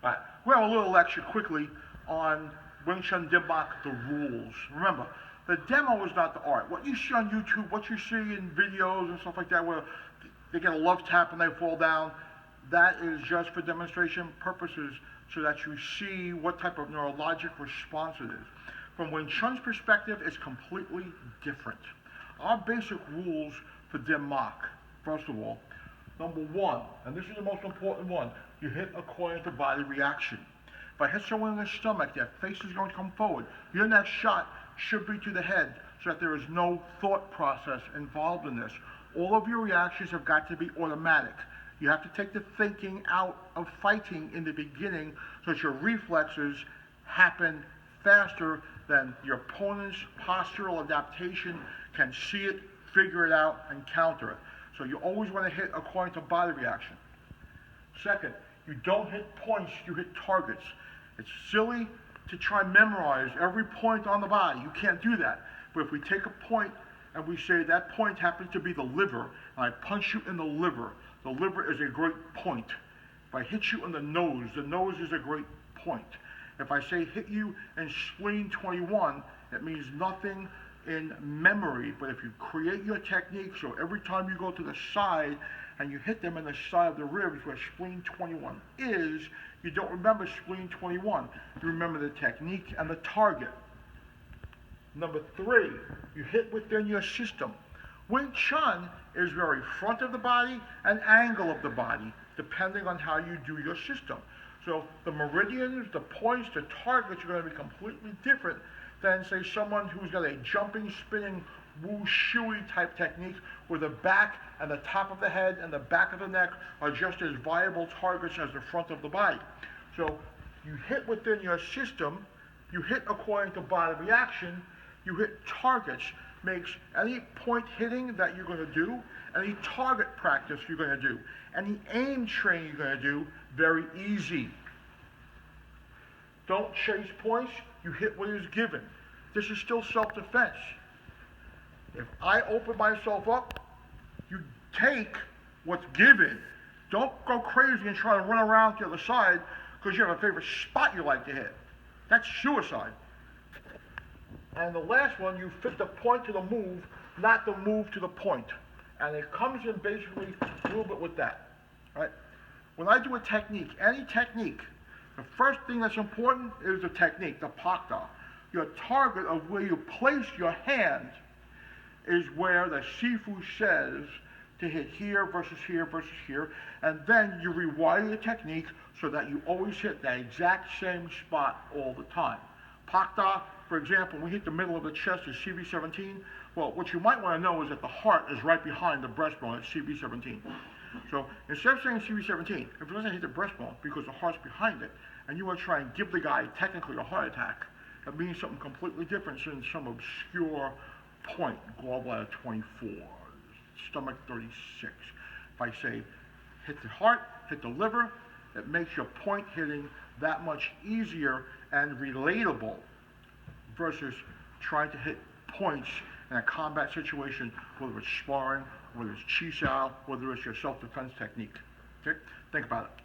All right, we have a little lecture quickly on Chun Dim Mak, the rules. Remember, the demo is not the art. What you see on YouTube, what you see in videos and stuff like that, where they get a love tap and they fall down, that is just for demonstration purposes so that you see what type of neurologic response it is. From Wing Chun's perspective, it's completely different. Our basic rules for Dim Mak, first of all, number one, and this is the most important one, you hit according to body reaction. If I hit someone in the stomach, their face is going to come forward. Your next shot should be to the head so that there is no thought process involved in this. All of your reactions have got to be automatic. You have to take the thinking out of fighting in the beginning so that your reflexes happen faster than your opponent's postural adaptation can see it, figure it out, and counter it. So you always want to hit according to body reaction. Second, you don't hit points, you hit targets. It's silly to try and memorize every point on the body. You can't do that. But if we take a point and we say that point happens to be the liver, and I punch you in the liver is a great point. If I hit you in the nose is a great point. If I say hit you in spleen 21, it means nothing in memory, but if you create your technique so every time you go to the side and you hit them in the side of the ribs where spleen 21 is, you don't remember spleen 21. You remember the technique and the target. Number three, you hit within your system. Wing Chun is very front of the body and angle of the body, depending on how you do your system. So the meridians, the points, the targets are going to be completely different than, say, someone who's got a jumping, spinning, wushui type technique where the back and the top of the head and the back of the neck are just as viable targets as the front of the body. So you hit within your system, you hit according to body reaction, you hit targets, makes any point hitting that you're going to do, any target practice you're going to do, any aim training you're going to do, very easy. Don't chase points, you hit what is given. This is still self-defense. If I open myself up, you take what's given. Don't go crazy and try to run around to the other side because you have a favorite spot you like to hit. That's suicide. And the last one, you fit the point to the move, not the move to the point. And it comes in basically a little bit with that. Right? When I do a technique, any technique, the first thing that's important is the technique, the Mak-The. Your target of where you place your hand is where the Sifu says to hit here versus here versus here, and then you rewire the technique so that you always hit that exact same spot all the time. Mak-The, for example, when we hit the middle of the chest is CV17. Well, what you might want to know is that the heart is right behind the breastbone at CV17. So instead of saying CV17, if it doesn't hit the breastbone because the heart's behind it, and you want to try and give the guy technically a heart attack, that means something completely different than some obscure point, gallbladder 24, stomach 36. If I say hit the heart, hit the liver, it makes your point hitting that much easier and relatable versus trying to hit points in a combat situation, whether it's sparring, whether it's chi sao, whether it's your self-defense technique. Okay? Think about it.